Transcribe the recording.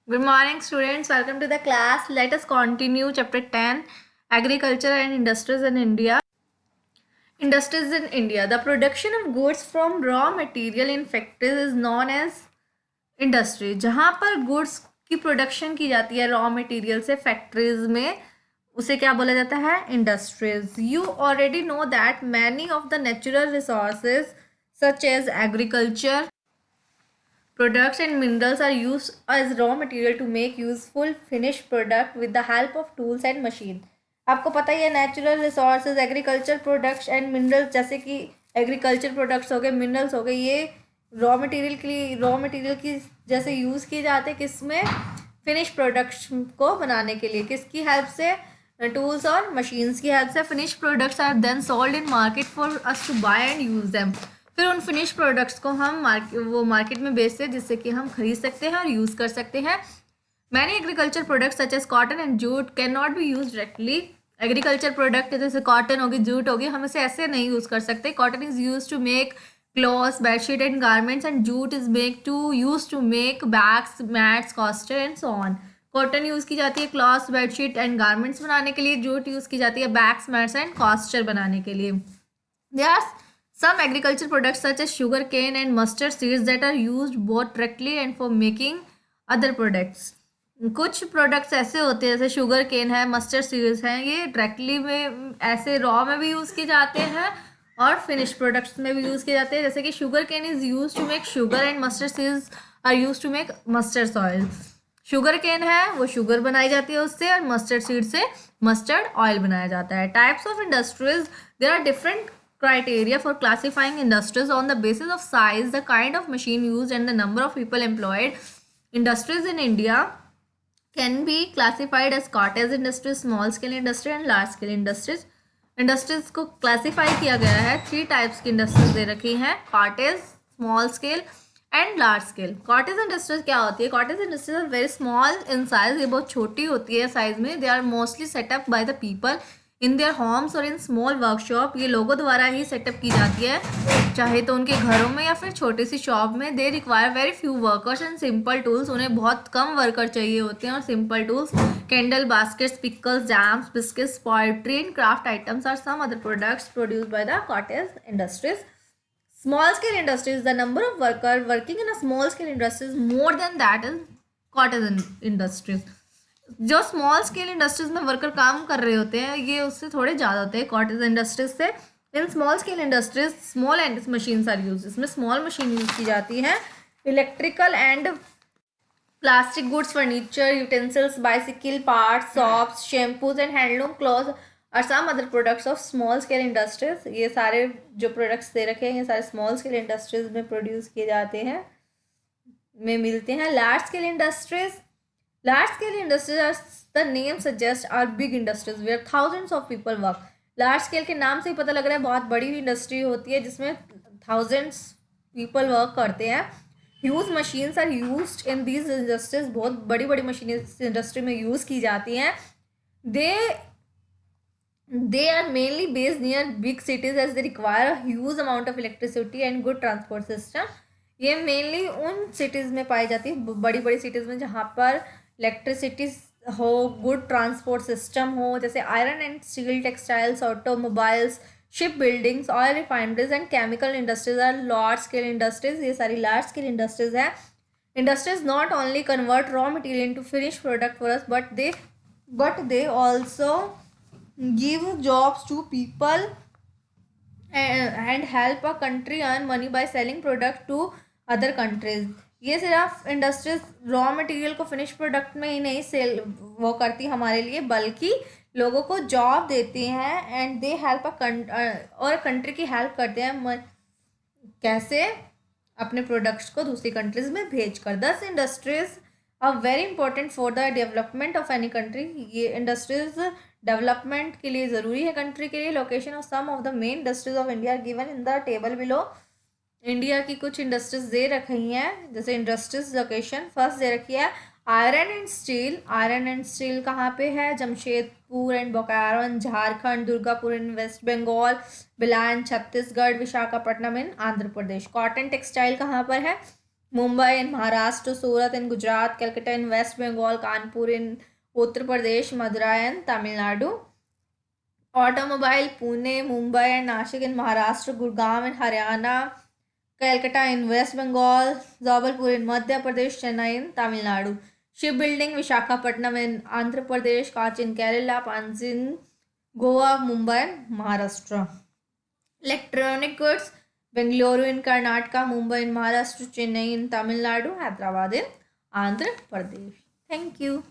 Good morning, students. Welcome to the class. Let us continue chapter 10 Agriculture and Industries in India. Industries in India. The production of goods from raw material in factories is known as industry. जहाँ पर goods की production की जाती है raw material से factories में, उसे क्या बोला जाता है? Industries. You already know that many of the natural resources such as agriculture products and minerals are used as raw material to make useful finished product with the help of tools and machine. आपको पता ही है natural resources agriculture products and minerals, जैसे कि agriculture products हो गए, minerals हो गए, ये रॉ मटेरियल की जैसे यूज़ किए जाते हैं किसमें? फिनिश प्रोडक्ट्स को बनाने के लिए. किसकी हेल्प से? टूल्स और मशीन्स की हेल्प से. Finish products are then sold in market for us to buy and use them. फिर उन फिनिश प्रोडक्ट्स को हम मार्केट में बेचते हैं जिससे कि हम खरीद सकते हैं और यूज़ कर सकते हैं. Many agriculture products such as cotton and jute can not be use directly. Agriculture product जैसे कॉटन होगी, जूट होगी, हम इसे ऐसे नहीं यूज़ कर सकते. Cotton is use to make clothes, bedsheet and garments and jute is use to make bags, mats, coaster and so on. Cotton use की जाती है क्लॉथ्स, बेडशीट एंड गारमेंट्स बनाने के लिए. जूट यूज़ की जाती है बैग्स, मैट्स एंड कॉस्टर बनाने के लिए. There are some agriculture products such as sugar cane and mustard seeds that are used both directly and for making other products. कुछ प्रोडक्ट्स ऐसे होते हैं जैसे शुगर केन है, मस्टर्ड सीड्स हैं, ये डायरेक्टली में ऐसे रॉ में भी यूज़ किए जाते हैं और फिनिश प्रोडक्ट्स में भी यूज़ किए जाते हैं. जैसे कि sugar cane is use to make sugar and mustard seeds are use to make mustard oil. Sugar cane है वो शुगर बनाई जाती है उससे, और मस्टर्ड सीड से मस्टर्ड ऑयल बनाया जाता है. Types of industries. There are different criteria for classifying industries on the basis of size, the kind of machine used and the number of people employed. Industries in India can be classified as cottage industries, small scale industry and large scale industries. Industries को classify किया गया है. 3 types की industries दे रखी हैं: cottage, small scale and large scale. Cottage industries क्या होती है? Cottage industries are very small in size. ये बहुत छोटी होती है साइज में. They are mostly set up by the people in their homes और इन स्मॉल वर्कशॉप. ये लोगों द्वारा ही सेटअप की जाती है, चाहे तो उनके घरों में या फिर छोटी सी शॉप में. They require very few workers and simple tools. उन्हें बहुत कम वर्कर चाहिए होते हैं और simple tools. Candle, baskets, pickles, jams, biscuits, poetry and craft items are some other products produced by the cottage industries. Small scale industries, the number of workers working in a small scale industry is more than that in cottage industries. जो small scale industries में worker काम कर रहे होते हैं ये उससे थोड़े ज़्यादा होते हैं कॉटेज इंडस्ट्रीज से. In small scale industries small and machines are use. इसमें स्मॉल मशीन यूज की जाती है. Electrical and plastic goods, furniture, utensils, bicycle parts, soaps, shampoos and handloom cloth और some other products of small scale industries. ये सारे जो products दे रखे हैं ये सारे स्मॉल स्केल इंडस्ट्रीज में प्रोड्यूस किए जाते हैं, में मिलते हैं. Large scale industries. Large scale industries, as the name suggests, are big industries where thousands of people work. Large scale के नाम से ही पता लग रहा है बहुत बड़ी इंडस्ट्री होती है जिसमें thousands people work करते हैं. Huge machines are used in these industries. बहुत बड़ी बड़ी मशीनें इस इंडस्ट्री में यूज़ की जाती हैं. They are mainly based near big cities as they require a huge amount of electricity and good transport system. ये मेनली उन सिटीज़ में पाई जाती है, बड़ी बड़ी सिटीज़ में, जहाँ पर इलेक्ट्रिसिटी हो, गुड ट्रांसपोर्ट सिस्टम हो, जैसे iron and steel, textiles, automobiles, ship buildings, oil refineries and chemical industries are large scale industries. ये सारी लार्ज स्केल इंडस्ट्रीज है. Industries not only convert raw material into finish product for us but they also give jobs to people and help a country earn money by selling product to other countries. ये सिर्फ industries raw material को finish product में ही नहीं cell वो करती हमारे लिए, बल्कि लोगों को जॉब देती हैं एंड दे हेल्प और कंट्री की हेल्प करते हैं. कैसे? अपने प्रोडक्ट्स को दूसरी कंट्रीज में भेज कर. 10 industries are very important for the development of any country. ये इंडस्ट्रीज डेवलपमेंट के लिए ज़रूरी है कंट्री के लिए. Location of some of the main industries of India given in the table below. India की कुछ इंडस्ट्रीज दे रखी हैं, जैसे इंडस्ट्रीज लोकेशन फर्स्ट दे रखी है iron and steel. Iron and steel कहाँ पे है? Jamshedpur and Bokaro in Jharkhand, Durgapur in West Bengal, बिलान Chhattisgarh, Visakhapatnam in Andhra Pradesh. Cotton textile कहाँ पर है? Mumbai in Maharashtra, Surat in Gujarat, Calcutta in West Bengal, Kanpur in Uttar Pradesh, Madurai in Tamil Nadu. Automobile, Pune, Mumbai and Nashik in Maharashtra, Gurgaon in Haryana, Calcutta in West Bengal, Jabalpur in Madhya Pradesh, Chennai in Tamil Nadu. Shipbuilding, Visakhapatnam in Andhra Pradesh, Kachi in Kerala, Panji in Goa, Mumbai and Maharashtra. Electronic goods, Bengaluru in Karnataka, Mumbai in Maharashtra, Chennai in Tamil Nadu, Hyderabad in Andhra Pradesh. Thank you.